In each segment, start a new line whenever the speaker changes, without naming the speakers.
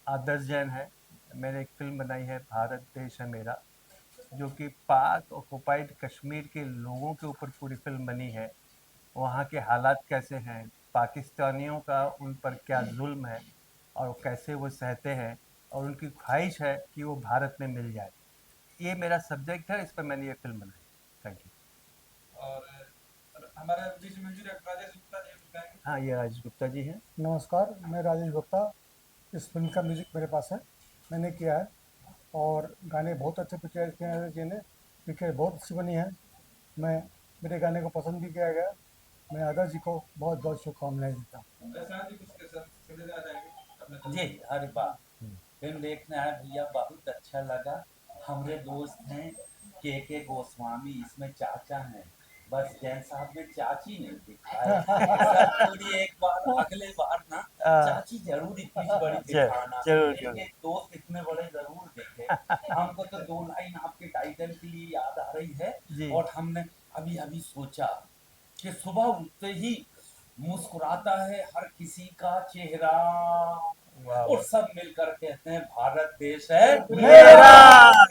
आदर्श जैन है। मैंने एक फिल्म बनाई है भारत देश है मेरा, जो कि पाक ऑक्युपाइड कश्मीर के लोगों के ऊपर पूरी फिल्म बनी है। वहाँ के हालात कैसे हैं, पाकिस्तानियों का उन पर क्या जुल्म है और कैसे वो सहते हैं, और उनकी ख्वाहिश है कि वो भारत में मिल जाए। ये मेरा सब्जेक्ट है, इस पर मैंने ये फिल्म बनाई। Thank you.
और हमारे बीच में जो राजेश गुप्ता जी बताएंगे।
हाँ, ये राजेश गुप्ता जी हैं।
नमस्कार, मैं राजेश गुप्ता। इस फिल्म का म्यूजिक मेरे पास है, मैंने किया है। और गाने बहुत अच्छे पिक्चर किए हैं जी ने। पिक्चर बहुत अच्छी बनी है। मैं मेरे गाने को पसंद भी किया गया। मैं आदर्श जी को बहुत बहुत शुभकामनाएं देता हूँ।
प्रशांत जी कुछ के साथ संदेश आ जाएंगे अपने
जी, अरे वाह, फिल्म देखने आए भैया, बहुत अच्छा लगा। हमारे दोस्त हैं के गोस्वामी, इसमें चाचा हैं। बस जैन साहब में चाची नहीं दिखाए। सर पूरी एक बार अगले बार ना चाची जरूर इतनी बड़ी दिखाना।
जरूर,
एक
जरूर।
एक दोस्त इतने बड़े जरूर देखे। हमको तो दो लाइन आपके टाइटल के लिए याद आ रही है।
जी।
और हमने अभी अभी सोचा कि सुबह उठते ही मुस्कुराता है हर किसी का चेहरा,
वाह,
और सब मिलकर कहते हैं भारत देश है
मेरा।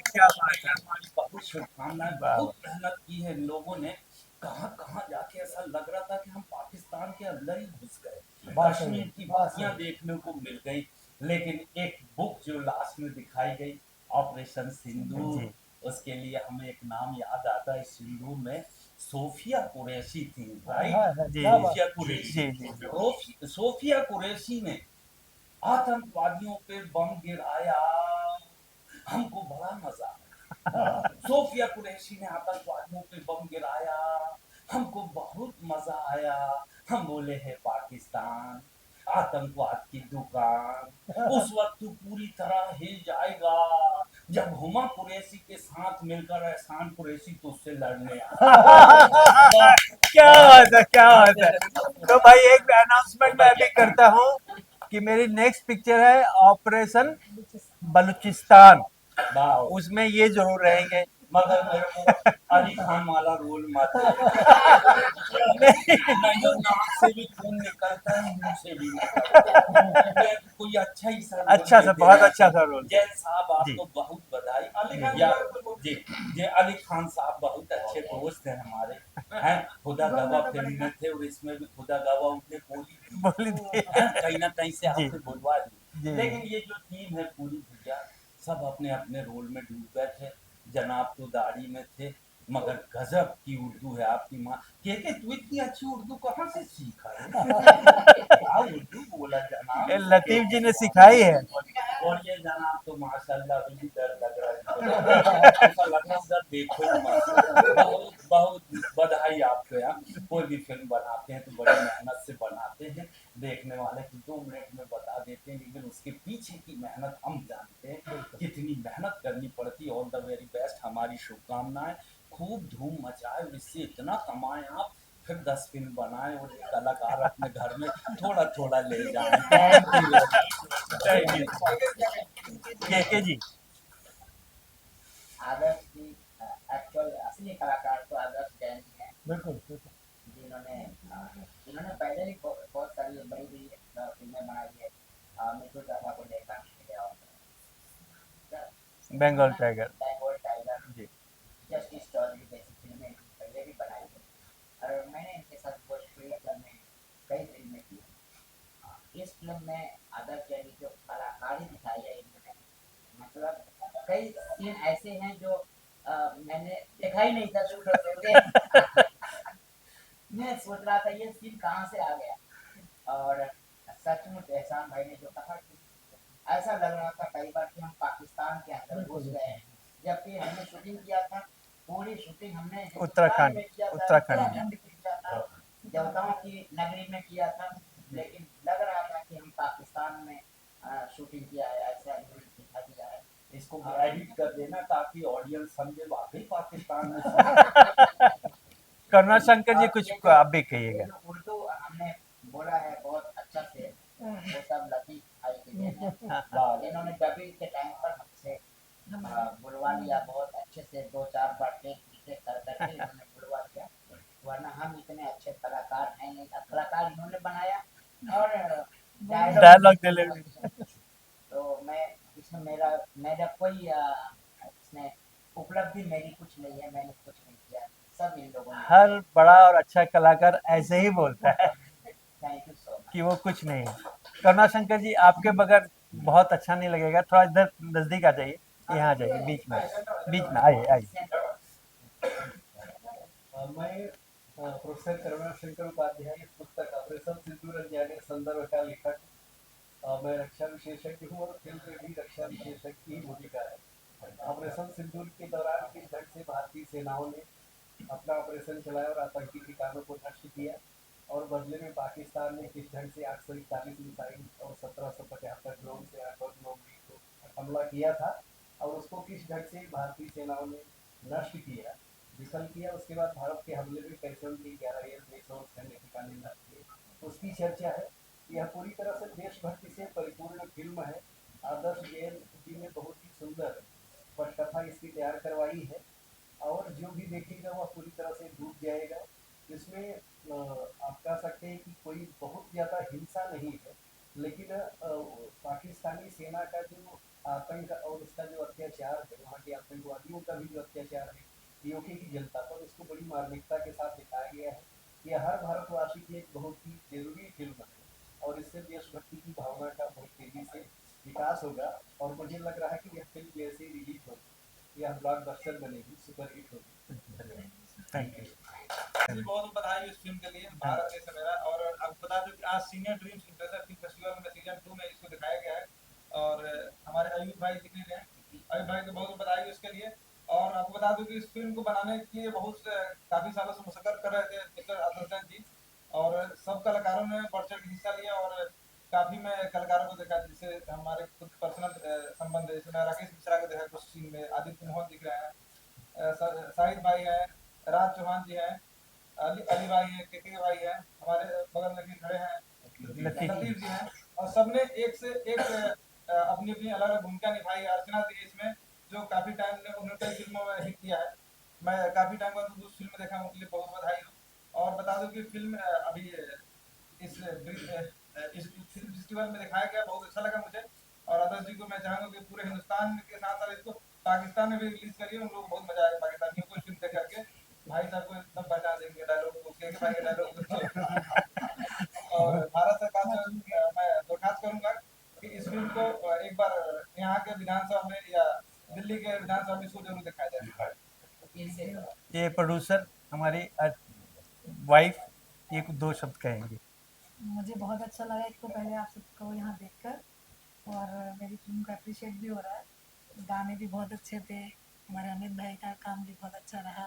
क्या बात है।
हमारी बहुत शुभकामनाएं।
वाह,
बहुत मेहनत की है इन लोगों ने। कहाँ कहाँ जाके ऐसा लग रहा था कि हम पाकिस्तान के अंदर ही घुस गए, कश्मीर की वादियां देखने को मिल गई। लेकिन एक बुक जो लास्ट में दिखाई गई, ऑपरेशन सिंदूर,
जी।
उसके लिए हमें एक नाम याद आता है। सिंदूर में सोफिया कुरैशी थी, राइट?
जी,
सोफिया
जी,
कुरैशी।
जी, जी।
सोफिया कुरैशी ने आतंकवादियों पे बम गिराया, हमको बड़ा मजा आया। सोफिया कुरैशी ने आतंकवादियों पे बम गिराया, हमको बहुत मजा आया। हम बोले है पाकिस्तान आतंकवाद की दुकान। उस वक्त तू पूरी तरह हिल जाएगा जब हुमा कुरैशी के साथ मिलकर एहसान कुरैशी तुझसे लड़ने आया।
क्या बात है, क्या बात है। तो भाई एक अनाउंसमेंट मैं भी करता हूँ कि मेरी नेक्स्ट पिक्चर है ऑपरेशन बलूचिस्तान। उसमें ये जरूर रहेंगे।
मगर मेरे को अली खान वाला रोल मत दे। नहीं, नाक से भी खून निकलता है, मुंह से भी निकलता है। कोई अच्छा ही सा रोल
अच्छा सा,
दे
बहुत
देना।
अच्छा सा रोल।
जैन साहब
जी।
आपको बहुत बधाई।
अली खान
या
जी
जी जी, अली खान साहब बहुत अच्छे दोस्त हैं हमारे, हैं। खुदा गवाह फिल्म में थे और इसमें भी खुदा गवाह उनने बोली
बोली थी।
कहीं ना कहीं से
जी।
आपसे बुलवा दी।
जी।
लेकिन ये जो टीम है पूरी भैया, सब अपने अपने रोल में डूब गए थे। जनाब तो दाढ़ी में थे, मगर गजब की उर्दू है आपकी माँ। के तू इतनी अच्छी उर्दू कहाँ से सीखा है? क्या उर्दू बोला जनाब।
लतीफ जी ने सिखाई है।
और ये जनाब तो माशाल्लाह अभी भी डर लग रहा है, ऐसा लग रहा है उधर देखो ही मत। बहुत बहुत बधाई आपको यार। कोई भी फिल्म बनाते हैं तो बड़ी मेहनत से बनाते हैं। देखने वाले को 2 मिनट में बता देते हैं, लेकिन उसके पीछे की मेहनत हम जानते हैं, कितनी मेहनत करनी पड़ती है। ऑल द वेरी बेस्ट, हमारी शुभकामनाएं। खूब धूम मचाए और इससे इतना कमाए आप, फिर 10 फिल्म बनाए और एक कलाकार अपने घर में थोड़ा थोड़ा ले जाए।
थैंक यू के जी।
आदर्श की एक्चुअल असली कलाकार तो आदर्श जैन ही है,
बिल्कुल बिल्कुल।
जिन्होंने पहले भी बहुत सारी बड़ी बड़ी फिल्में बनाई है। मिठू चाचा को देखा मिले और
बंगाल टाइगर।
बंगाल टाइगर,
जी।
जस्टिस चौधरी जैसी फिल्में पहले भी बनाई है और मैंने इनके साथ भोजपुरी फिल्म में कई फिल्में की हैं। इस फिल्म में आदर्श जैन की जो कलाकारी दिखाई है इन्होंने, मतलब कई सीन ऐसे हैं जो मैंने देखा ही नहीं था शूट होते हुए। मैं सोच रहा था ये सीन कहाँ से आ गया। और सचमुच एहसान भाई ने जो कहा कि ऐसा लग रहा था कई बार कि हम पाकिस्तान के अंदर घुस गए हैं, जबकि हमने शूटिंग किया था, पूरी शूटिंग हमने हिंदुस्तान में किया था, उत्तराखंड में किया था, देवताओं की नगरी में किया था। लेकिन लग रहा था कि हम पाकिस्तान में शूटिंग किया है, ऐसा इन्होंने दिखा दिया है।
इसको एडिट कर देना ताकि ऑडियंस समझे वाकई पाकिस्तान में।
करुणा शंकर जी कुछ
ये जो-
आप भी
ये
कहिएगा।
जो उर्दू हमने बोला है बहुत अच्छा से, वो सब लतीफ भाई के देन है। इन्होंने डबिंग के टाइम पर हमसे बुलवा लिया, बहुत अच्छे से 2-4 बार टेक कर करके इन्होंने बुलवा लिया, वरना हम इतने अच्छे कलाकार हैं नहीं। कलाकार इन्होंने बनाया और
डायलॉग डिलीवरी।
तो मैं इसमें मेरा मेरा कोई इसमें उपलब्धि मेरी कुछ नहीं है, मैंने कुछ नहीं किया, सब इन लोगों ने।
हर बड़ा और अच्छा कलाकार ऐसे ही बोलता है
थैंक यू सो मच।
कि वो कुछ नहीं है। करुणा शंकर जी आपके बगैर बहुत अच्छा नहीं लगेगा, थोड़ा इधर नजदीक आ जाइए, यहाँ आ जाइए, बीच में आइए आइए।
मैं प्रोफेसर करुणा शंकर उपाध्याय इस पुस्तक ऑपरेशन सिंदूर अज्ञाने संदर्भ का लेखक मैं रक्षा विशेषज्ञ हूँ और फिल्म में भी रक्षा विशेषज्ञ की भूमिका है। ऑपरेशन सिंदूर के दौरान किस ढंग से भारतीय सेनाओं ने अपना ऑपरेशन चलाया और आतंकी ठिकानों को नष्ट किया, और बदले में पाकिस्तान ने किस ढंग से 841 मिसाइल और 1775 ड्रोन से आठौर नौकरी को हमला किया था, और उसको किस ढंग से भारतीय सेनाओं ने नष्ट किया, विफल किया। उसके बाद भारत के हमले में कैसे उनकी 11 एयरबेस और सैन्य ठिकाने नष्ट किए, उसकी चर्चा है। यह पूरी तरह से देशभक्ति से परिपूर्ण फिल्म है। आदर्श जैन जी ने बहुत ही सुंदर पटकथा इसकी तैयार करवाई है, और जो भी देखेगा वह पूरी तरह से डूब जाएगा। इसमें आप कह सकते हैं कि कोई बहुत ज़्यादा हिंसा नहीं है, लेकिन पाकिस्तानी सेना का जो आतंक और उसका जो अत्याचार है, वहाँ के आतंकवादियों का भी जो अत्याचार है पीओके की जनता पर, उसको बड़ी मार्मिकता के साथ दिखाया गया है। यह हर भारतवासी की एक बहुत ही जरूरी फिल्म है, और इससे देशभक्ति की भावना का बहुत तेजी से विकास होगा, और मुझे लग रहा है कि यह फिल्म जैसे ही रिलीज होगी यह ब्लॉकबस्टर बनेगी, सुपरहिट होगी।
Thank you.
जी, बहुत बधाई इस फिल्म के लिए, भारत देश है मेरा। और आपको बता दूं कि आज senior dreams international film festival में सीजन 2 में इसको दिखाया गया है, और हमारे अयूब भाई दिख रहे हैं, अयूब भाई को बहुत बधाई उसके लिए। और आपको बता दूं कि इस फिल्म को बनाने के लिए काफी सालों से मुशक्कत कर रहे थे मिस्टर आदर्शन जी, और सब कलाकारों ने बढ़ चढ़ के हिस्सा लिया, और काफी मैं कलाकारों को देखा जिससे हमारे खुद पर्सनल संबंध है, जैसे मैं राकेश मिश्रा को देखा कुछ सीन में, आदित्य मोहन दिख रहे हैं, शाहिद भाई हैं, राज चौहान जी हैं, अली भाई है, के भाई है, हमारे बगल में भी खड़े हैं लतीफ जी हैं, और सबने एक से एक अपनी अपनी अलग अलग भूमिका निभाई है। अर्चना दी इसमें, जो काफी टाइम ने उन्होंने कई फिल्मों में हिट किया है, मैं काफी टाइम बाद उस फिल्म में देखा, उनके लिए बहुत बधाई हो। और बता दूं कि फिल्म अभी इस फिल्म फेस्टिवल में दिखाया गया, बहुत अच्छा लगा मुझे, और आदर्श जी को मैं चाहूंगा कि पूरे हिंदुस्तान के साथ साथ इसको पाकिस्तान में भी रिलीज करिए, उन लोगों को बहुत मजा आएगा पाकिस्तानियों को फिल्म देख करके, भाई साहब को एकदम पहचान देंगे डायलॉग को, के भाई के डायलॉग। और भारत सरकार से मैं दरखास्त करूंगा कि इस फिल्म को एक बार यहाँ के विधानसभा में या दिल्ली के विधानसभा में इसको जरूर दिखाया जाए।
ये प्रोड्यूसर हमारी वाइफ ये कुछ 2 शब्द कहेंगे।
मुझे बहुत अच्छा लगा एक तो पहले आप सबको यहाँ देखकर, और मेरी फिल्म को अप्रिशिएट भी हो रहा है, गाने भी बहुत अच्छे थे, हमारे अमित भाई का काम भी बहुत अच्छा रहा,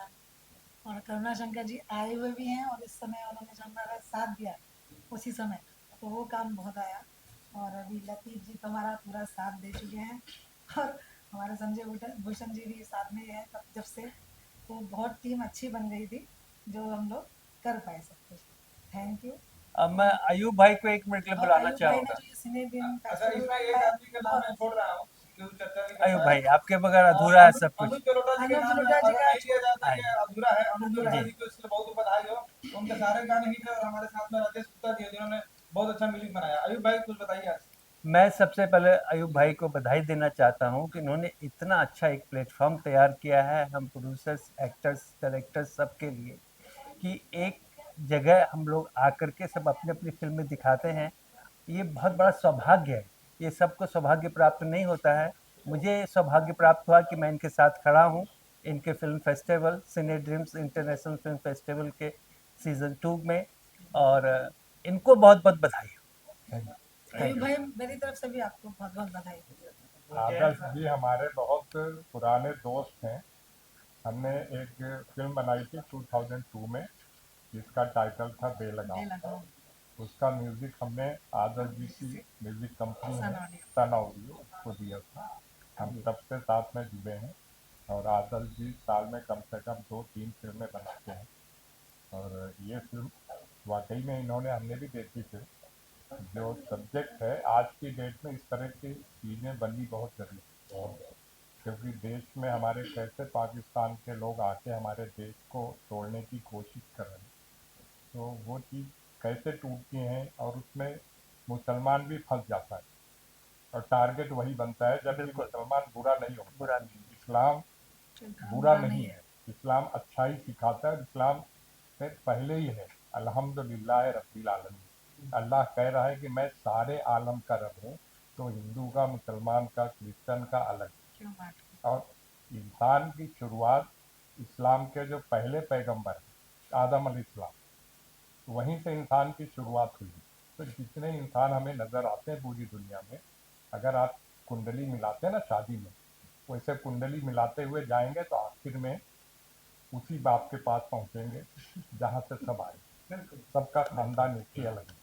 और करुणा शंकर जी आए हुए भी हैं, और इस समय उन्होंने जो हमारा साथ दिया उसी समय, तो वो काम बहुत आया। और अभी लतीफ़ जी तो हमारा पूरा साथ दे चुके हैं, और हमारे संजय भूषण जी भी साथ में है तब जब से, तो बहुत टीम अच्छी बन गई थी जो हम लोग कर पाए सब कुछ। Thank you.
अब मैं अयूब भाई को 1 मिनट के लिए
और
बुलाना
अयूब भाई ने
चाहूँगा।
जो ये सिने दिन
अच्छा, इसमें एक आदमी का नाम मैं छोड़ रहा हूँ, जो चर्चा नहीं कर
अयूब
पाया।
भाई आपके बगैर अधूरा है सब कुछ।
अनुज जलोटा जी के
अनुज
नाम
जलोटा जी
अगर
का
नहीं लिया जाता ये अधूरा है। अनुज जलोटा
जी।
जी को इसलिए बहुत बधाई हो, उनके सारे गाने हिट है, और हमारे साथ में राजेश गुप्ता जी हैं, जिन्होंने बहुत अच्छा म्यूजिक बनाया। अयूब भाई कुछ बताइए आज।
मैं सबसे पहले अयूब भाई को बधाई देना चाहता हूँ कि उन्होंने इतना अच्छा एक प्लेटफॉर्म तैयार किया है हम प्रोड्यूसर्स, एक्टर्स, डायरेक्टर्स सबके लिए, कि एक जगह हम लोग आकर के सब अपनी अपनी फिल्में दिखाते हैं। ये बहुत बड़ा सौभाग्य है, ये सबको सौभाग्य प्राप्त नहीं होता है। मुझे सौभाग्य प्राप्त हुआ कि मैं इनके साथ खड़ा हूँ, इनके फिल्म फेस्टिवल सिने ड्रीम्स इंटरनेशनल फिल्म फेस्टिवल के सीज़न 2 में, और इनको बहुत बहुत बधाई हो।
अयूब भाई मेरी तरफ से भी आपको बहुत बहुत बधाई।
आदर्श जी हमारे बहुत पुराने दोस्त हैं। हमने एक फिल्म बनाई थी 2002 में, जिसका टाइटल था बेलगाम। उसका म्यूजिक हमने आदर्श जी की म्यूजिक कंपनी है सन ऑडियो को दिया था। हम तब से साथ में जुड़े हैं, और आदर्श जी साल में कम से कम 2-3 फिल्में बनाते हैं। और ये फिल्म वाकई में इन्होंने, हमने भी देखी थी, जो सब्जेक्ट है आज की डेट में इस तरह की चीज़ें बननी बहुत ज़रूरी है, क्योंकि देश में हमारे कैसे पाकिस्तान के लोग आके हमारे देश को तोड़ने की कोशिश कर रहे हैं, तो वो चीज़ कैसे टूटती हैं और उसमें मुसलमान भी फंस जाता है और टारगेट वही बनता है, जबकि
बिल्कुल।
मुसलमान बुरा नहीं होता,
बुरा नहीं।
इस्लाम बुरा नहीं है, इस्लाम अच्छा ही सिखाता है। इस्लाम से पहले ही है अल्हम्दुलिल्लाह रब्बिल आलमीन। अल्लाह कह रहा है कि मैं सारे आलम का रब हूँ, तो हिंदू का, मुसलमान का, क्रिश्चियन का अलग
क्यों बात
और इंसान की शुरुआत इस्लाम के जो पहले पैगंबर हैं आदम अलैहिस्सलाम, वहीं से इंसान की शुरुआत हुई। तो जितने इंसान हमें नज़र आते हैं पूरी दुनिया में, अगर आप कुंडली मिलाते हैं ना शादी में, वैसे कुंडली मिलाते हुए जाएंगे तो आखिर में उसी बाप के पास पहुंचेंगे जहां से सब आए। सबका खानदान एक ही अलग है।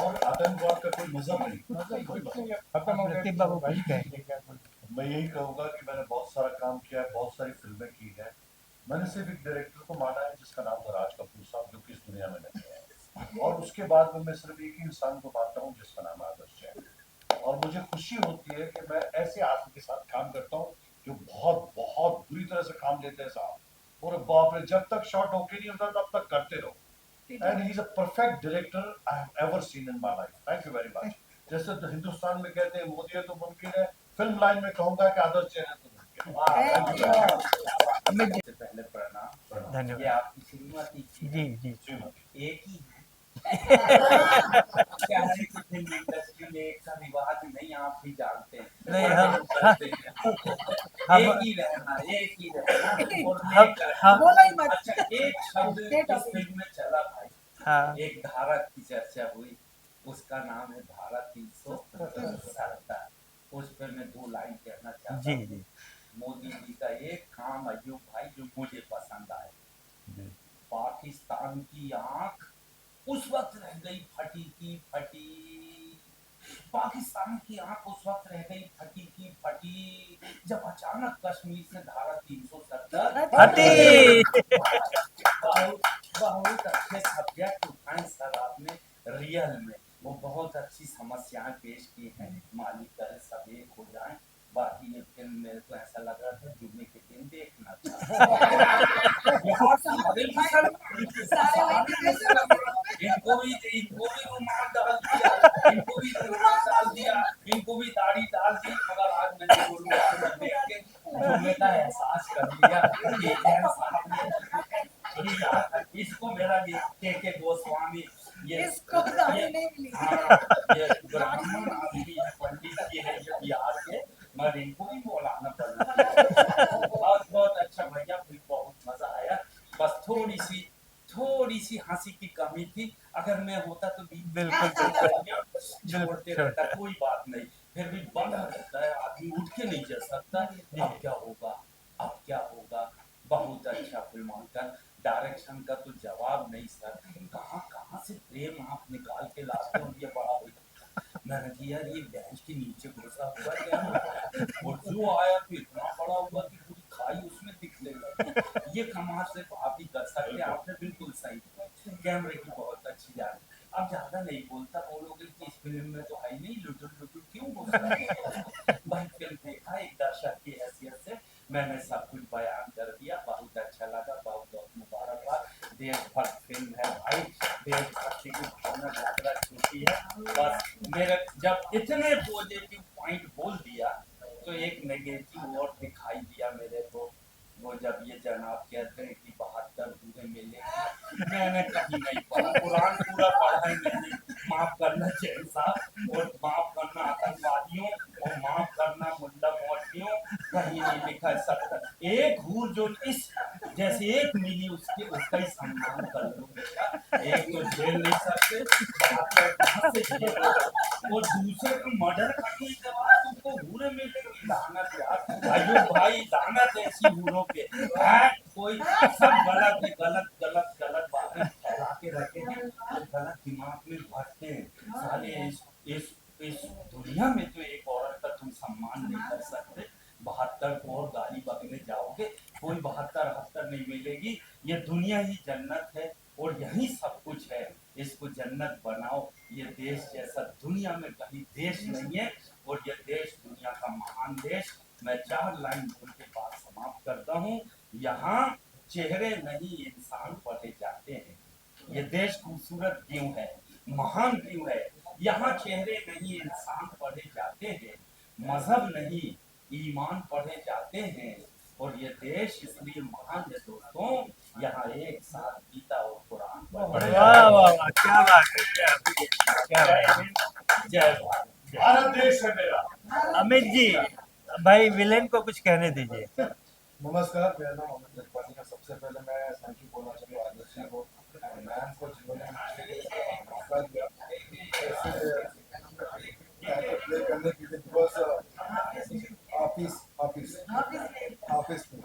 और आतंकवाद का कोई मजहब नहीं,
खत्म हो
रकीब
गया।
बाबू कुछ कहें।
मैं यही कहूंगा कि मैंने बहुत सारा काम किया है, बहुत सारी फिल्में की है। मैंने सिर्फ एक डायरेक्टर को माना है जिसका नाम था राज कपूर साहब, जो कि इस दुनिया में नहीं है, और उसके बाद में मैं सिर्फ एक ही इंसान को मानता हूँ जिसका नाम है आदर्श जैन। और मुझे खुशी होती है कि मैं ऐसे आदमी के साथ काम करता हूँ जो बहुत बहुत बुरी तरह से काम लेते हैं साहब, और बाप रे, जब तक शॉट ओके नहीं होता तब तक करते रहो। And he's a perfect director I have ever seen in my life. Thank you very much. जैसे तो हिंदुस्तान में कहते हैं मोदी है तो मुमकिन है, फिल्म लाइन में कहूंगा कि आदर्श जैन है तो मुमकिन है।
सबसे पहले प्रणाम।
धन्यवाद।
ये आपकी श्रीमती
जी जी।
एक ही है। क्या है कि फिल्म इंडस्ट्री में एक सा रिवाज नहीं, आप भी जानते हैं।
नहीं,
और
हम
करते हैं।
हम
एक ही रहना, एक ही रहना और
हम
नेक रहना।
हम
बोला ही मत।
अच्छा, एक शब्द इस फिल्म में चला भाई,
हाँ
एक धारा की चर्चा हुई, उसका नाम है धारा 370। उस पर मैं 2 लाइन कहना चाहता
जी
हूँ।
जी।
मोदी जी का एक काम अयूब भाई जो मुझे पसंद आए,
जी।
पाकिस्तान की आंख उस वक्त रह गई फटी की फटी, पाकिस्तान की आंख उस वक्त रह गई फटी की फटी जब अचानक कश्मीर से धारा 370
हटी।
बहुत बहुत अच्छे सब्जेक्ट उठाए सर आपने, रियल में वो बहुत अच्छी समस्याएं पेश की हैं। मालिक करे सब एक हो जाए। बाकी ये फिल्म मेरे को ऐसा लग रहा था जुम्मे के दिन देखना था। यहाँ सारे इनको भी रुमाल डाल दिया, इनको भी रुमाल डाल दिया, इनको भी दाढ़ी डाल दी, मगर आज मैंने गुरु देख के जुम्मे का एहसास कर लिया कि जैन साहब ने इसको मेरा के गोस्वामी ये ये ब्राह्मण आदमी है, पंडित जी है, ये बिहार के, मगर इनको भी बोलाना पड़ा। बहुत बहुत अच्छा भैया, फिर बहुत मजा आया। बस थोड़ी सी हंसी की कमी थी, अगर मैं होता तो
बिल्कुल
छोड़ते रहता, कोई बात नहीं, फिर भी बंधा रहता है, आदमी उठ के नहीं जा सकता। अब क्या होगा, अब क्या होगा। बहुत अच्छा फिल्मांकन, डायरेक्शन का तो जवाब नहीं सर। कहाँ से प्रेम आप निकाल के लाते हो, ये बड़ा हो। मैंने कहा यार ये बेंच के नीचे घुसा हुआ क्या है, और जो आया तो इतना बड़ा हुआ कि पूरी खाई उसमें दिखने लगी। ये कमाल सिर्फ आप ही कर सकते हैं। आपने बिल्कुल सही, कैमरे की बहुत अच्छी जान। अब ज्यादा नहीं बोलता, बोलोगे कि इस फिल्म में तो है नहीं, लुटुर लुटुर क्यों बोल रहे हैं। भाई फिल्म देखा एक दर्शक की हैसियत से मैंने सब कुछ बयान कर दिया। बहुत अच्छा लगा, बहुत बहुत मुबारकबाद। देशभक्त फिल्म है भाई, देशभक्ति की भावना जागृत होती है। बस मेरे जब इतने पॉजिटिव पॉइंट बोल दिया तो एक नेगेटिव और दिखाई दिया मेरे को। वो जब ये जनाब कहते हैं कि 72 पूरे मिले, मैंने कहीं नहीं पढ़ा, कुरान पूरा पढ़ा है मैंने। माफ करना जैन साहब, और माफ करना आतंकवादियों, और माफ करना मुल्ला मौलवियों, कहीं नहीं लिखा सकता। एक हूर जो इस जैसे एक मिली उसके उसका ही सम्मान कर लो बेटा। एक तो झेल नहीं सकते, 72 कहाँ से झेलो, और दूसरे को मर्डर करने के बाद तुमको हूरे मिलेगी। लानत यार, अयो भाई लानत ऐसी हूरों पे है। कोई सब गलत है, गलत गलत गलत बातें फैला के रखे हैं, तो गलत दिमाग में भरते हैं साले। इस दुनिया में तो एक औरत का तुम सम्मान नहीं कर सकते। 72 को और गाली बकने जाओगे, कोई 72 78 नहीं मिलेगी। ये दुनिया ही जन्नत जन्नत बनाओ। ये देश जैसा दुनिया में कहीं देश नहीं है, और ये देश दुनिया का महान देश। मैं 4 लाइन बोल के बात समाप्त करता हूँ। यहाँ चेहरे नहीं इंसान पढ़े जाते हैं। ये देश खूबसूरत क्यों है, महान क्यों है? यहाँ चेहरे नहीं इंसान पढ़े जाते हैं, मजहब नहीं ईमान पढ़े जाते हैं, और ये देश इसलिए महान है दोस्तों, यहाँ एक साथ गीता और कुरान पढ़े
वाह वाह वाह, क्या बात है, क्या बात है।
जय भारत।
भारत देश है मेरा।
अमित जी, भाई विलेन को कुछ कहने दीजिए।
नमस्कार, मेरा नाम अमित जगपाली है। सबसे पहले मैं थैंक यू बोलना चाहूँगा आदर्श जी को, मैम को, जिन्होंने मुझे मौका दिया ऐसे प्ले करने के लिए। बिकॉज ऑफिस में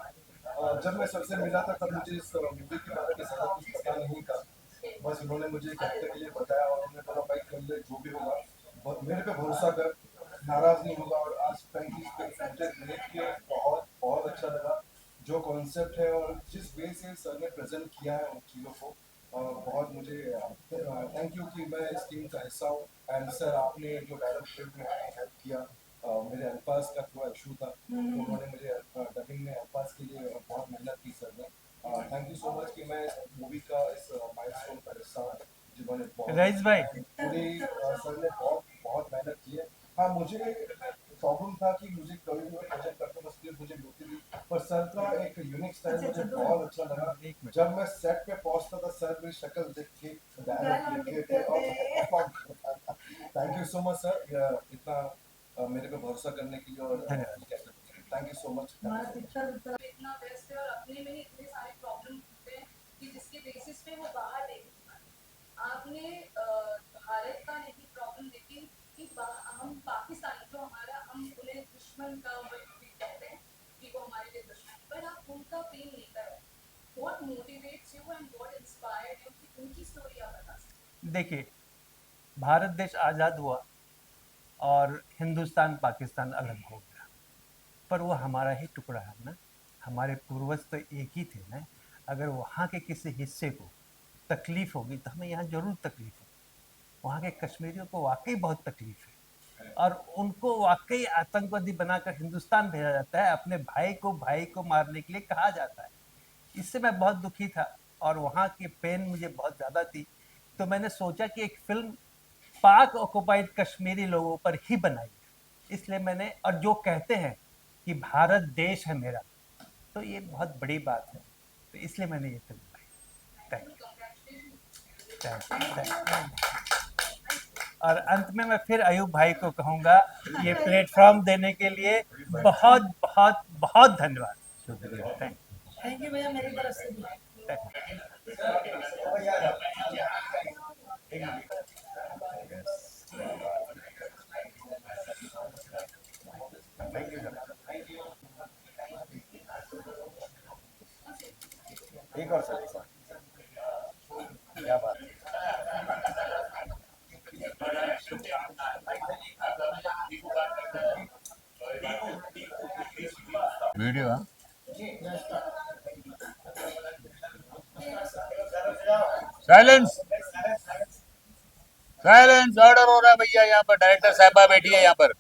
जब मैं सबसे मिला था तब मुझे इस मूवी के बारे में ज़्यादा कुछ पता नहीं था। बस उन्होंने मुझे एक हफ्ते के लिए बताया और उन्होंने बोला भाई कर ले, जो भी होगा मेरे पे भरोसा कर, नाराज नहीं होगा। और आज थैंक यू मुझे देख के बहुत अच्छा लगा जो कॉन्सेप्ट है और जिस वे से सर ने प्रेजेंट किया है उन चीज़ों को। बहुत मुझे थैंक यू कि मैं इस टीम का हिस्सा हूँ। एंड सर, आपने जो डायरेक्ट फील्ड में हेल्प किया, मेरे अल्फाज का थोड़ा इशू था तो उन्होंने मुझे डबिंग में अल्फाज के लिए बहुत मेहनत की सर ने। थैंक यू सो मच कि मैं इस मूवी का इस माइलस्टोन का हिस्सा हूँ, जिन्होंने
रईस भाई।
पूरी सर ने बहुत मेहनत की है। हाँ, मुझे प्रॉब्लम था कि मुझे कभी भी प्रेजेंट करते बस मुझे मिलती थी, पर सर का एक यूनिक स्टाइल मुझे बहुत अच्छा लगा। जब मैं सेट पे पहुंचता था सर मेरी शक्ल देख के डायलॉग लिखे थे और thank you so much sir, इतना मेरे पे भरोसा करने के लिए। और थैंक यू सो मच।
इतना बेस्ट है और अपने में ही इतने सारे प्रॉब्लम होते हैं कि जिसके बेसिस पे वो बाहर नहीं निकल पाते। आपने भारत का नहीं प्रॉब्लम देखी कि हम पाकिस्तानी जो हमारा, हम उन्हें दुश्मन का भी कहते हैं कि वो हमारे लिए दुश्मन, पर आप उनका पेन नहीं कर रहे। What motivates you and what inspired you कि उनकी स्टोरी आप बता सकते?
देखिए, भारत देश आज़ाद हुआ और हिंदुस्तान पाकिस्तान अलग हो गया, पर वो हमारा ही टुकड़ा है ना। हमारे पूर्वज तो एक ही थे ना। अगर वहाँ के किसी हिस्से को तकलीफ होगी तो हमें यहाँ जरूर तकलीफ होगी। वहाँ के कश्मीरियों को वाकई बहुत तकलीफ है और उनको वाकई आतंकवादी बनाकर हिंदुस्तान भेजा जाता है, अपने भाई को मारने के लिए कहा जाता है। इससे मैं बहुत दुखी था और वहाँ की पेन मुझे बहुत ज़्यादा थी। तो मैंने सोचा कि एक फिल्म पाक ऑक्युपाइड कश्मीरी लोगों पर ही बनाई है, इसलिए मैंने, और जो कहते हैं कि भारत देश है मेरा, तो ये बहुत बड़ी बात है, तो इसलिए मैंने ये फिल्म बनाई। Thank you. और अंत में मैं फिर अयूब भाई को कहूँगा ये प्लेटफॉर्म देने के लिए बहुत बहुत बहुत धन्यवाद।
थैंक यू भैया, मेरी तरफ से भी।
एक और सर, क्या बात है।
वीडियो साइलेंस साइलेंस ऑर्डर हो रहा है भैया। यहाँ पर डायरेक्टर साहबा बैठी है यहाँ पर।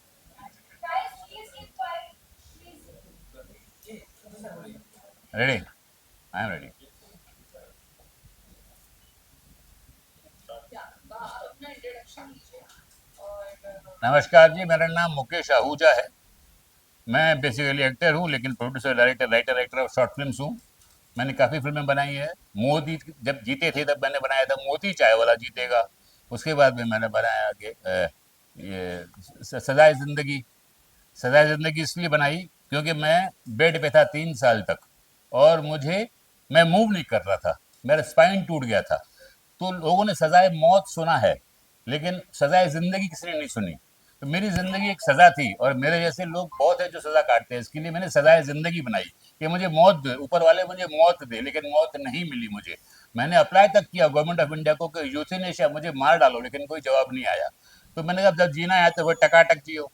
Ready, I am ready. नमस्कार जी, मेरा नाम मुकेश आहूजा है। मैं बेसिकली एक्टर हूँ, लेकिन producer, director, writer, actor of short films हूँ। मैंने काफ़ी फिल्में बनाई हैं। मोदी जब जीते थे तब मैंने बनाया था मोती चाय वाला जीतेगा। उसके बाद में मैंने बनाया कि ये सजाए ज़िंदगी। सजाए ज़िंदगी इसलिए बनाई क्योंकि मैं बेड पे था 3 साल तक और मैं मूव नहीं कर रहा था, मेरा स्पाइन टूट गया था। तो लोगों ने सजाए मौत सुना है, लेकिन सजाए ज़िंदगी किसी ने नहीं सुनी। तो मेरी ज़िंदगी एक सज़ा थी और मेरे जैसे लोग बहुत हैं जो सज़ा काटते हैं। इसके लिए मैंने सजाए ज़िंदगी बनाई कि मुझे मौत दे, ऊपर वाले मुझे मौत दे, लेकिन मौत नहीं मिली मुझे। मैंने अप्लाई तक किया गवर्नमेंट ऑफ इंडिया को कि यूथेनेशिया, मुझे मार डालो, लेकिन कोई जवाब नहीं आया। तो मैंने कहा जब जीना है तो फिर टकाटक जियो,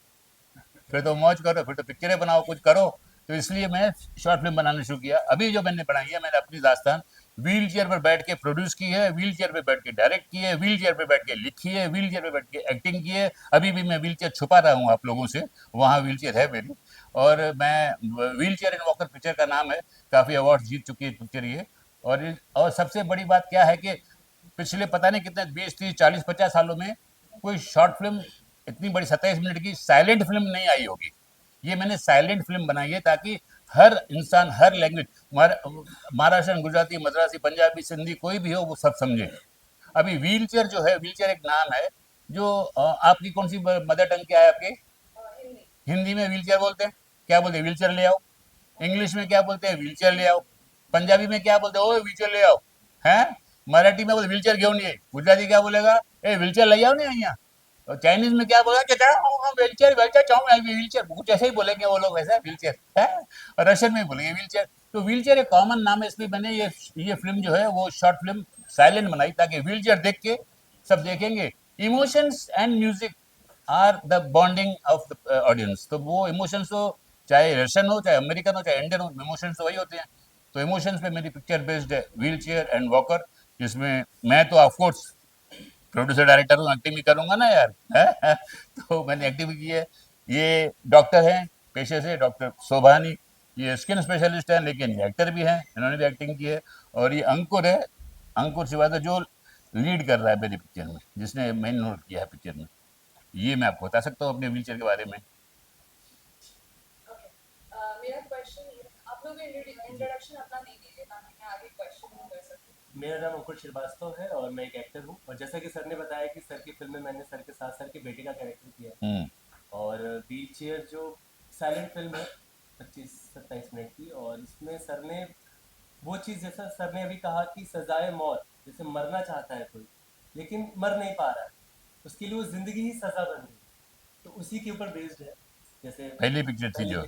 फिर तो मौज करो, फिर तो पिक्चरें बनाओ, कुछ करो। तो इसलिए मैं शॉर्ट फिल्म बनाना शुरू किया। अभी जो मैंने बनाई है, मैंने अपनी दास्तान व्हील चेयर पर बैठ के प्रोड्यूस की है, व्हील चेयर पे बैठ के डायरेक्ट की है, व्हील चेयर पे बैठ के लिखी है, व्हील चेयर पे बैठ के एक्टिंग की है। अभी भी मैं व्हील चेयर छुपा रहा हूँ आप लोगों से, वहाँ व्हील चेयर है मेरी। और मैं wheel chair and walker picture का नाम है, काफ़ी अवार्ड जीत चुकी है पिक्चर ये। और सबसे बड़ी बात क्या है कि पिछले पता नहीं कितने 20 30 40 50 सालों में कोई शॉर्ट फिल्म इतनी बड़ी 27 मिनट की साइलेंट फिल्म नहीं आई होगी। ये मैंने साइलेंट फिल्म बनाई है ताकि हर इंसान, हर लैंग्वेज, महाराष्ट्र, गुजराती, मद्रासी, पंजाबी, सिंधी, कोई भी हो वो सब समझे। अभी व्हील चेयर जो है, व्हील चेयर एक नाम है जो आपकी कौन सी मदर टंग क्या है आपकी?
हिंदी।
हिंदी में व्हील चेयर बोलते हैं, क्या बोलते हैं? व्हील चेयर ले आओ। इंग्लिश में क्या बोलते हैं? व्हील चेयर ले आओ। पंजाबी में क्या बोलते हैं? ओ व्हील चेयर ले आओ। हैं? मराठी में बोलते व्हील चेयर घेऊन ये। गुजराती क्या बोलेगा? ए व्हील चेयर ले आओ ना यहाँ। और चाइनीज में क्या बोला कि व्हील चेयर व्हील चेयर, कुछ ऐसे ही बोलेंगे वो लोग, वैसा व्हील चेयर है। और रशियन में बोलेंगे व्हील चेयर। तो व्हील चेयर एक कॉमन नाम है, इसलिए मैंने ये फिल्म जो है वो शॉर्ट फिल्म साइलेंट बनाई ताकि व्हील चेयर देख के सब देखेंगे। Emotions and music are the bonding of the audience. तो वो इमोशंस हो, चाहे रशियन हो, चाहे अमेरिकन हो, चाहे इंडियन हो, इमोशंस तो वही होते हैं। तो इमोशंस पे मेरी पिक्चर बेस्ड है, व्हील चेयर एंड वॉकर, जिसमें मैं तो ऑफकोर्स प्रोड्यूसर डायरेक्टर हूँ, एक्टिंग भी करूंगा ना यार है? तो मैंने एक्टिंग भी की है। ये डॉक्टर हैं पेशे से, डॉक्टर शोभानी, ये स्किन स्पेशलिस्ट हैं लेकिन ये एक्टर भी हैं, इन्होंने भी एक्टिंग की है। और ये अंकुर है, अंकुर श्रीवास्तव, जो लीड कर रहा है मेरी पिक्चर में, जिसने मेन रोल किया है पिक्चर में। ये मैं आपको बता सकता हूँ अपने व्हीलचेयर के बारे में।
मेरा क्वेश्चन ये, आप लोग इंट्रोडक्शन अपना दे दीजिए ताकि मैं आगे क्वेश्चन कर सकूं।
मेरा नाम अंकुर श्रीवास्तव है और मैं एक एक्टर हूँ। और जैसा कि सर ने बताया कि सर की फिल्म में मैंने सर के साथ सर के बेटे का कैरेक्टर किया है। और व्हील चेयर जो साइलेंट फिल्म है 25 27 मिनट की, और इसमें सर ने वो चीज़, जैसा सर ने अभी कहा कि सजाए मौत, जैसे मरना चाहता है कोई लेकिन मर नहीं पा रहा है, उसके लिए वो जिंदगी ही सजा बन गई, तो उसी के ऊपर बेस्ड है। जैसे
पहली पिक्चर थी जो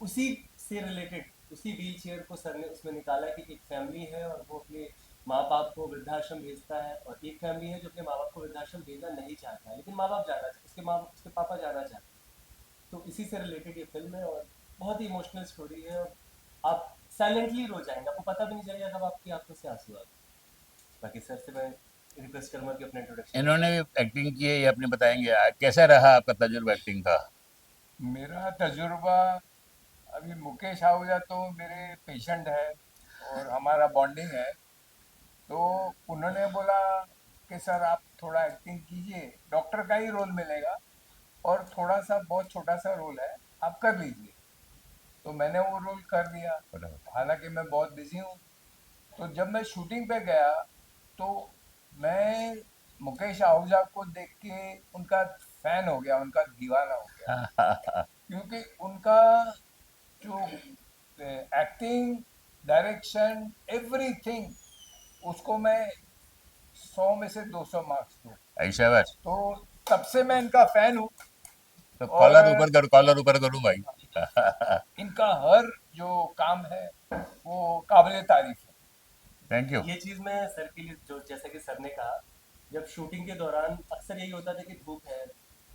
उसी से रिलेटेड, उसी व्हील चेयर को सर ने उसमें निकाला कि एक फैमिली है और वो अपने माँ बाप को वृद्धाश्रम भेजता है, और एक फैमिली है जो अपने माँ बाप को वृद्धाश्रम भेजना नहीं चाहता है लेकिन माँ बाप जाना, उसके पापा जाना चाहते हैं। तो इसी से रिलेटेड ये फिल्म है और बहुत ही इमोशनल स्टोरी है। और आप साइलेंटली रो जाएंगे, आपको पता भी नहीं चलेगा कब आपकी आंखों से आंसू आ गए। बाकी सर से मैं रिक्वेस्ट करूँगा कि अपने इंट्रोडक्शन।
इन्होंने एक्टिंग की है, ये अपने बताएंगे कैसा रहा आपका तजुर्बा एक्टिंग का?
मेरा तजुर्बा, अभी मुकेश आहूजा तो मेरे पेशेंट है और हमारा बॉन्डिंग है, तो उन्होंने बोला कि सर आप थोड़ा एक्टिंग कीजिए, डॉक्टर का ही रोल मिलेगा और थोड़ा सा बहुत छोटा सा रोल है, आप कर लीजिए। तो मैंने वो रोल कर लिया, हालांकि मैं बहुत बिजी हूँ। तो जब मैं शूटिंग पे गया तो मैं मुकेश आहूजा को देख के उनका फैन हो गया, उनका दीवाना हो गया क्योंकि उनका जो एक्टिंग, डायरेक्शन, एवरीथिंग, उसको मैं 100 में से 200 मार्क्स दूँ।
ऐसा बात?
तो तब से मैं इनका फैन हूँ।
तो कॉलर ऊपर करो, कॉलर ऊपर करूँ भाई।
इनका हर जो काम है वो काबिले तारीफ है।
Thank you.
ये चीज़ मैं सर के लिए, जो जैसा कि सर ने कहा, जब शूटिंग के दौरान अक्सर यही होता था कि धूप है,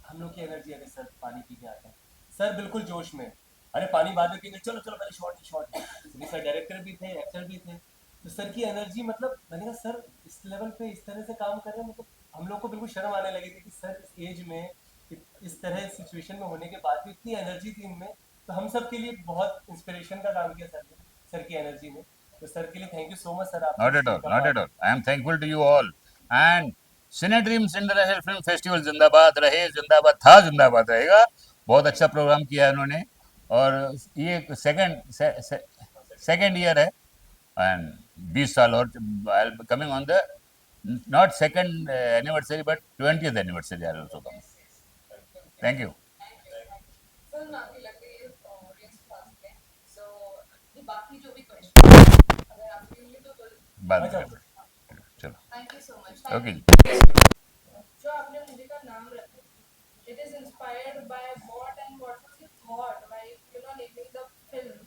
हम लोग की एनर्जी, अरे सर पानी पी के आते हैं, सर बिल्कुल जोश में, अरे पानी बाद में पीएंगे, चलो चलो पहले शॉट। क्योंकि सर डायरेक्टर भी थे, एक्टर भी थे, तो सर की एनर्जी, मतलब मैंने कहा सर इस लेवल पे इस तरह से काम कर रहे हैं, मतलब हम लोग को बिल्कुल शर्म आने लगी थी कि सर इस एज में इस तरह सिचुएशन में होने के बाद भी इतनी एनर्जी थी इनमें। तो हम सब के लिए बहुत इंस्पिरेशन का काम किया सर ने, सर की एनर्जी ने। तो सर के लिए thank you so much sir.
Not at all, not at all. I am thankful to you all. And Cine Dreams International Film Festival जिंदाबाद रहे, जिंदाबाद था, जिंदाबाद रहेगा। बहुत अच्छा प्रोग्राम किया है उन्होंने, और ये सेकंड ईयर है, एंड 20 साल और coming on the not second anniversary but 20th anniversary are also coming. Thank you.
Film आपकी लग गई है ऑडियंस के पास में, सो ये बाकी जो भी क्वेश्चन अगर आपके लिए तो
बाद में चलो।
Thank you so much.
Okay.
जो आपने मूवी का नाम रखा, it is inspired by what and what was your thought while you know naming the film,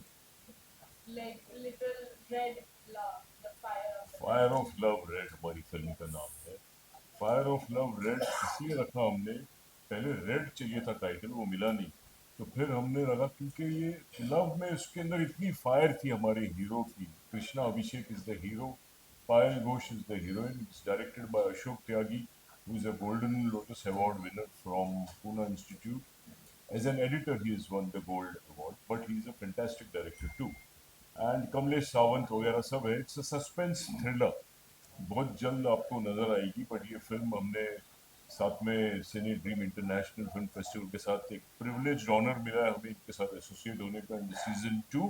like little red love, the fire of
love red हमारी film का नाम है। Fire of love red इसलिए रखा हमने, पहले रेड चाहिए था टाइटल, वो मिला नहीं, तो फिर हमने लगा क्योंकि ये लव में उसके अंदर इतनी फायर थी हमारे हीरो की. Krishna Abhishek is the hero, Payal Ghosh is the heroine. It's directed by Ashok Tyagi, who is a Golden Lotus Award winner from Pune Institute. As an editor, he has won the Gold Award, but he is a fantastic director too. And Kamlesh Sawant वगैरह सब है. It's a suspense thriller. बहुत जल्द आपको नजर आएगी. But ये film हमने साथ में सिने ड्रीम इंटरनेशनल फिल्म फेस्टिवल के साथ एक प्रिविलेज ऑनर मिला है हमें इनके साथ एसोसिएट होने का इन season 2.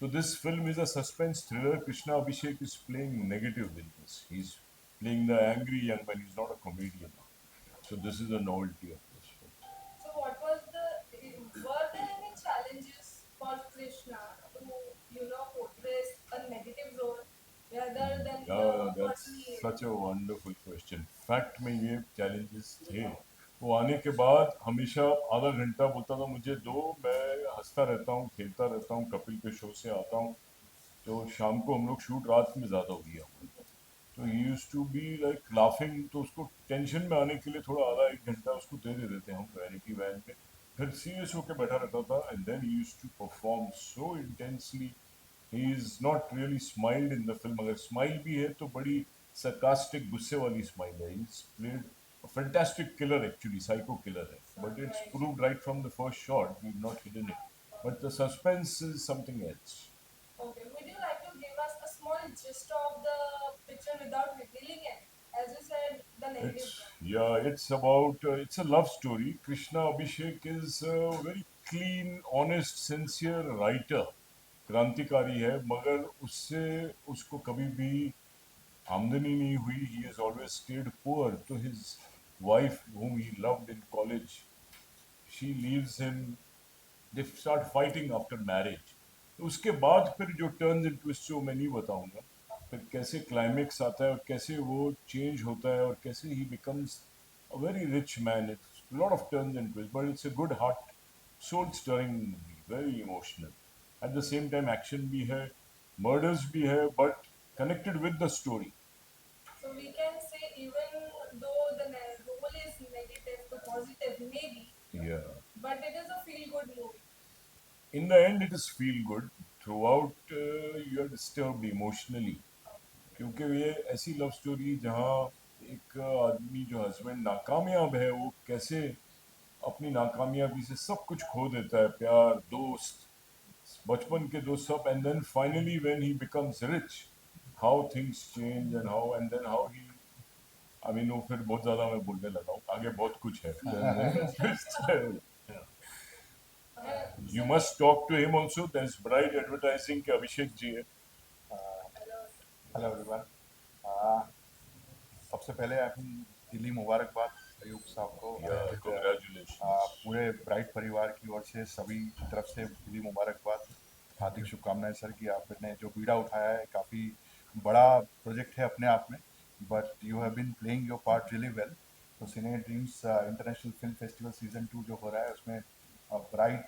So this film is a suspense thriller. Krishna Abhishek is playing negative in this. He's playing the angry young man. He's not a comedian. So this is a novelty of this film.
So what was were there any challenges for Krishna to, portray a negative role rather than the
Yeah, that's
person he is?
such a wonderful question. Fact में ये challenges थे. वो आने के बाद हमेशा आधा घंटा बोलता था मुझे दो, मैं हंसता रहता हूँ, खेलता रहता हूँ. कपिल के शो से आता हूँ तो शाम को हम लोग शूट रात में ज़्यादा हो गया. तो he used to be like laughing. तो उसको टेंशन में आने के लिए थोड़ा आधा एक घंटा उसको दे देते हम वैनिटी वैन पे. फिर सीरियस होकर बैठा रहता था and then he used to perform so intensely. He is not really smiled in the film. अगर स्माइल भी है तो बड़ी sarcastic गुस्से वाली स्माइल है. He's played a fantastic killer actually, psycho killer है. But it's proved right from the first shot. We've not hidden it. But the suspense is something else.
Okay, would you like to give us a small gist of the picture without revealing it? As you said, the negative one.
It's about it's a love story. Krishna Abhishek is a very clean, honest, sincere writer. क्रांतिकारी है मगर उससे उसको कभी भी आमदनी नहीं हुई. He has always stayed poor. तो his wife, whom he loved in college, she leaves him. They start fighting after marriage. तो उसके बाद फिर जो टर्न्स एंड ट्विस्ट जो मैं नहीं बताऊंगा. फिर कैसे क्लाइमेक्स आता है और कैसे वो चेंज होता है और कैसे he becomes a very rich man. It's lot of turns and twist but it's a good heart soul stirring movie, very emotional. At the same time action भी है, मर्डर्स भी है, but connected with the story.
So we can say even though the role is negative to positive maybe,
Yeah.
but it is a feel good movie.
In the end, it is feel good. Throughout, you are disturbed emotionally. क्योंकि ये ऐसी love story जहाँ एक आदमी जो husband नाकामयाब है वो कैसे अपनी नाकामयाबी से सब कुछ खो देता है. प्यार, दोस्त, बचपन के दोस्त सब. And then finally when he becomes rich, how things change and how he I mean वो फिर बहुत ज़्यादा मैं बोलने लगा हूँ. आगे बहुत कुछ है. You must talk to him also. There's bright advertising के अभिषेक जी है.
Hello everyone. सबसे पहले आई दिली मुबारकबाद अयूब साहब को.
Congratulations.
पूरे ब्राइट परिवार की ओर से सभी की तरफ से दिली मुबारकबाद, हार्दिक शुभकामनाएं सर कि आपने जो बीड़ा उठाया है काफ़ी बड़ा प्रोजेक्ट है अपने आप में, but you have been playing your part really well. तो cine dreams international film festival season 2 जो हो रहा है उसमें Bright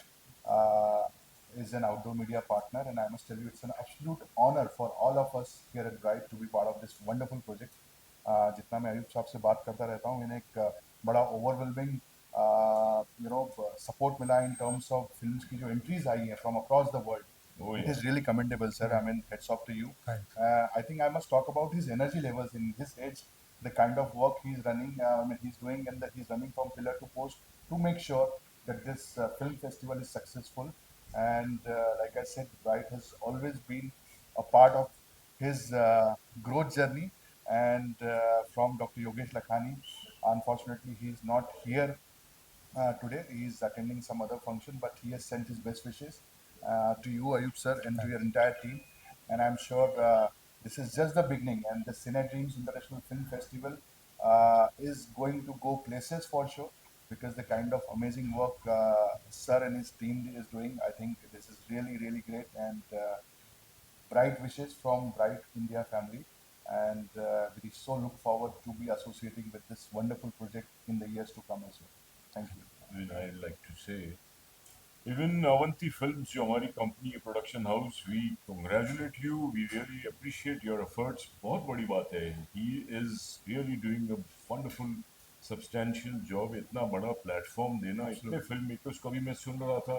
is an outdoor media partner, and I must tell you it's an absolute honor for all of us here at Bright to be part of this wonderful project. जितना मैं अयूब साहब से बात करता रहता हूँ इन्हें एक बड़ा ओवरवेलमिंग सपोर्ट मिला इन टर्म्स ऑफ फिल्म्स की जो एंट्रीज आई हैं from across the world. It is really commendable, sir. I mean, hats off to you. I think I must talk about his energy levels in his age, the kind of work he's running, he's doing, and that he's running from pillar to post to make sure that this film festival is successful. And like I said, Bright has always been a part of his growth journey. And from Dr. Yogesh Lakhani, unfortunately, he's not here today. He's attending some other function, but he has sent his best wishes to you, Ayub sir, and to your entire team. And I'm sure this is just the beginning. And the Cine Dreams International Film Festival is going to go places for sure, because the kind of amazing work sir and his team is doing, I think this is really, really great. And bright wishes from Bright India family. And we so look forward to be associating with this wonderful project in the years to come as well. Thank you.
And I'd like to say, even Avanti Films, जो हमारी company है production house, we congratulate you. We really appreciate your efforts. बहुत बड़ी बात है. He is really doing a wonderful substantial job, इतना बड़ा platform देना इतने फिल्म मेकर्स को। अभी मैं सुन रहा था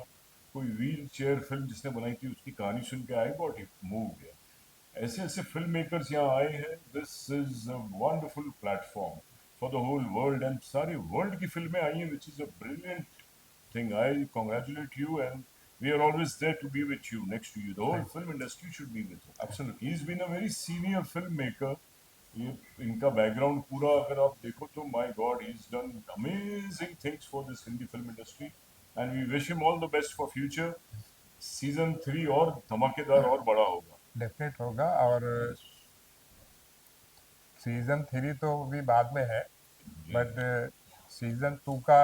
कोई व्हील चेयर फिल्म जिसने बनाई थी, उसकी कहानी सुन के आई गॉट इट मूव गया। ऐसे ऐसे फिल्म मेकर्स यहाँ आए हैं। This is a wonderful platform for the whole world, and सारी वर्ल्ड की फिल्में आई हैं, which is a brilliant thing. I congratulate you, and we are always there to be with you, next to you. The whole film industry should be with you. Absolutely. He's been a very senior filmmaker. ये इनका background पूरा अगर आप देखो तो my God, he is done amazing things for this Hindi film industry, and we wish him all the best for future. Season 3 और धमाकेदार और बड़ा होगा।
डेफिनेट होगा। और सीजन 3 तो अभी बाद में है, बट सीजन 2 का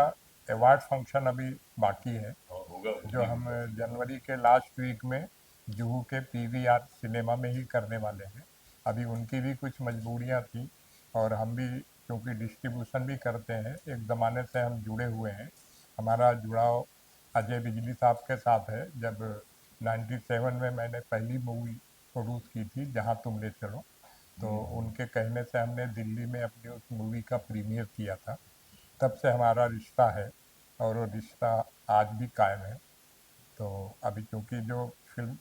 अवार्ड फंक्शन अभी बाकी है, जो हम जनवरी के लास्ट वीक में जुहू के PVR सिनेमा में ही करने वाले हैं। अभी उनकी भी कुछ मजबूरियां थी, और हम भी क्योंकि डिस्ट्रीब्यूशन भी करते हैं, एक ज़माने से हम जुड़े हुए हैं। हमारा जुड़ाव अजय बिजली साहब के साथ है। जब 97 में मैंने पहली मूवी प्रोड्यूस की थी, जहां तुम ले चलो, तो उनके कहने से हमने दिल्ली में अपनी उस मूवी का प्रीमियर किया था। तब से हमारा रिश्ता है, और वो रिश्ता आज भी कायम है। तो अभी क्योंकि जो फिल्म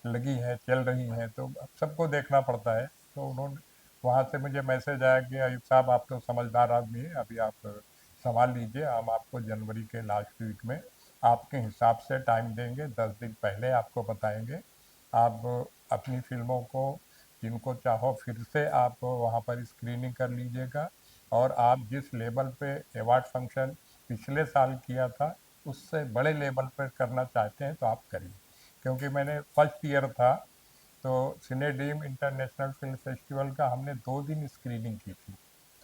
लगी है, चल रही हैं, तो सबको देखना पड़ता है। तो उन्होंने वहाँ से मुझे मैसेज आया कि अयूब साहब, आप तो समझदार आदमी हैं, अभी आप संभाल लीजिए, हम आपको जनवरी के लास्ट वीक में आपके हिसाब से टाइम देंगे, 10 दिन पहले आपको बताएंगे। आप अपनी फिल्मों को जिनको चाहो फिर से आप वहाँ पर स्क्रीनिंग कर लीजिएगा, और आप जिस लेवल पे अवार्ड फंक्शन पिछले साल किया था, उससे बड़े लेवल पर करना चाहते हैं तो आप करिए। क्योंकि मैंने फर्स्ट ईयर था तो सिने ड्रीम इंटरनेशनल फिल्म फेस्टिवल का हमने 2 दिन स्क्रीनिंग की थी,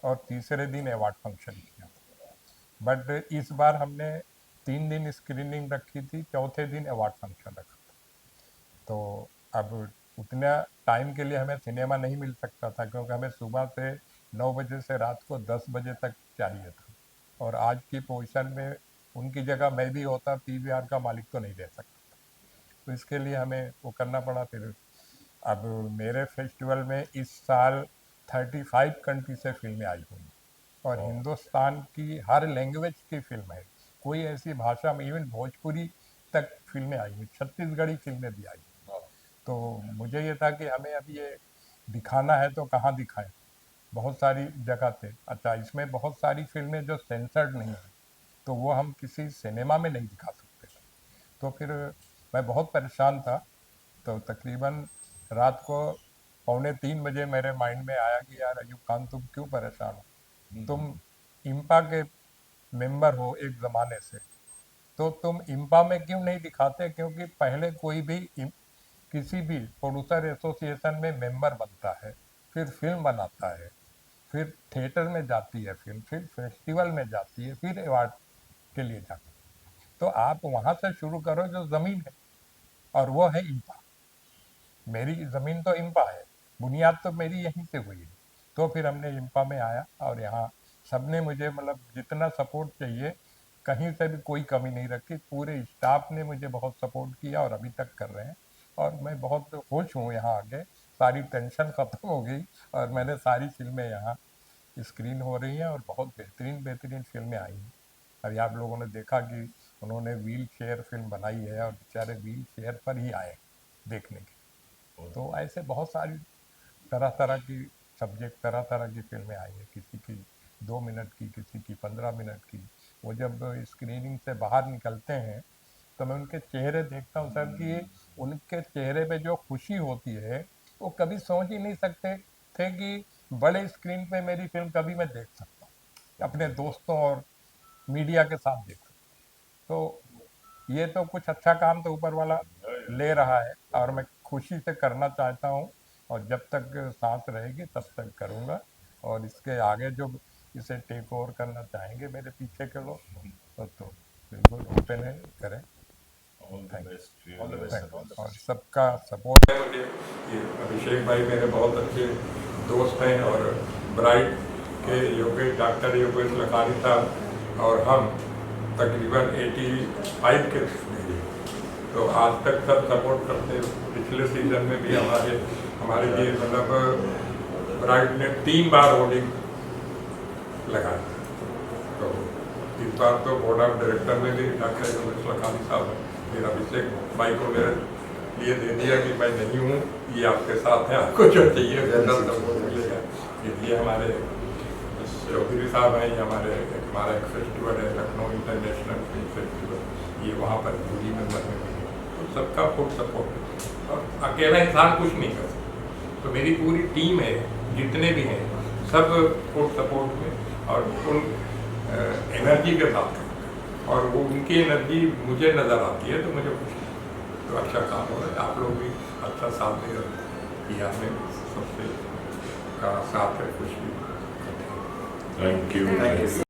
और तीसरे दिन अवार्ड फंक्शन किया। बट इस बार हमने 3 दिन स्क्रीनिंग रखी थी, चौथे दिन अवार्ड फंक्शन रखा था। तो अब उतना टाइम के लिए हमें सिनेमा नहीं मिल सकता था, क्योंकि हमें सुबह से 9 बजे से रात को 10 बजे तक चाहिए था, और आज की पोजीशन में उनकी जगह मैं भी होता, PVR का मालिक तो नहीं दे सकता। तो इसके लिए हमें वो करना पड़ा। फिर अब मेरे फेस्टिवल में इस साल 35 कंट्री से फिल्में आई हुई, और हिंदुस्तान की हर लैंग्वेज की फिल्म है। कोई ऐसी भाषा में, इवन भोजपुरी तक फिल्में आई हुई, छत्तीसगढ़ी फिल्में भी आई। तो मुझे ये था कि हमें अभी ये दिखाना है तो कहाँ दिखाएं, बहुत सारी जगह थे। अच्छा, इसमें बहुत सारी फिल्में जो सेंसर्ड नहीं है, तो वो हम किसी सिनेमा में नहीं दिखा सकते। तो फिर मैं बहुत परेशान था। तो तकरीबन रात को 2:45 बजे मेरे माइंड में आया कि यार अयूब खान, तुम क्यों परेशान हो? तुम इम्पा के मेंबर हो एक ज़माने से, तो तुम इम्पा में क्यों नहीं दिखाते? क्योंकि पहले कोई भी किसी भी प्रोड्यूसर एसोसिएशन में मेंबर बनता है, फिर फिल्म बनाता है, फिर थिएटर में जाती है फिल्म, फिर फेस्टिवल में जाती है, फिर अवार्ड के लिए जाती है। तो आप वहाँ से शुरू करो जो ज़मीन है, और वो है इम्पा। मेरी ज़मीन तो इम्पा है, बुनियाद तो मेरी यहीं से हुई है। तो फिर हमने इम्पा में आया, और यहाँ सबने मुझे मतलब जितना सपोर्ट चाहिए, कहीं से भी कोई कमी नहीं रखी। पूरे स्टाफ ने मुझे बहुत सपोर्ट किया, और अभी तक कर रहे हैं। और मैं बहुत खुश हूँ यहाँ आके, सारी टेंशन ख़त्म हो गई, और मैंने सारी फिल्में यहाँ स्क्रीन हो रही हैं, और बहुत बेहतरीन बेहतरीन फिल्में आई हैं। अभी आप लोगों ने देखा कि उन्होंने व्हील चेयर फिल्म बनाई है, और बेचारे व्हील चेयर पर ही आए देखने के। तो ऐसे बहुत सारी तरह तरह की सब्जेक्ट, तरह तरह की फिल्में आई हैं, किसी की 2 मिनट की, किसी की 15 मिनट की। वो जब स्क्रीनिंग से बाहर निकलते हैं तो मैं उनके चेहरे देखता हूँ सर, कि उनके चेहरे पे जो खुशी होती है, वो कभी सोच ही नहीं सकते थे कि बड़े स्क्रीन पे मेरी फिल्म कभी मैं देख सकता हूँ, अपने दोस्तों और मीडिया के साथ देख सकता हूँ। तो ये तो कुछ अच्छा काम तो ऊपर वाला ले रहा है, और मैं खुशी से करना चाहता हूँ, और जब तक सांस रहेगी तब तक करूँगा। और इसके आगे जो इसे टेक ओवर करना चाहेंगे मेरे पीछे के लोग, तो बिल्कुल ओपन है, करें। और सबका सपोर्ट
है मुझे। ये अभिषेक भाई मेरे बहुत अच्छे दोस्त हैं, और ब्राइट के योगेश, डॉक्टर योगेश लखानी साहब और हम तकरीबन 85 के थे। तो आज तक सब सपोर्ट करते। पिछले सीजन में भी हमारे लिए मतलब ब्राइट ने 3 बार होर्डिंग लगाया। इस बार तो बोर्ड ऑफ डायरेक्टर में भी डॉक्टर योगेश लखानी साहब मेरा अभिषेक भाई को मेरे लिए दे दिया कि मैं नहीं हूँ, ये आपके साथ है, आपको जो चाहिए जनरल सपोर्ट मिलेगा। इसलिए हमारे चौधरी साहब हैं, ये हमारा एक फेस्टिवल है लखनऊ इंटरनेशनल फिल्म फेस्टिवल, ये वहाँ पर जूरी मेंबर में भी है, तो सबका फुल सपोर्ट है और अकेला इंसान कुछ नहीं कर सकता। तो मेरी पूरी टीम है, जितने भी हैं सब फुल सपोर्ट में और उन एनर्जी के साथ, और वो उनकी एनर्जी मुझे नज़र आती है तो मुझे खुशी है। तो अच्छा काम हो रहा है, आप लोग भी अच्छा साथ दे रहे हैं, हमें सबसे का साथ है, खुशी।
Thank you.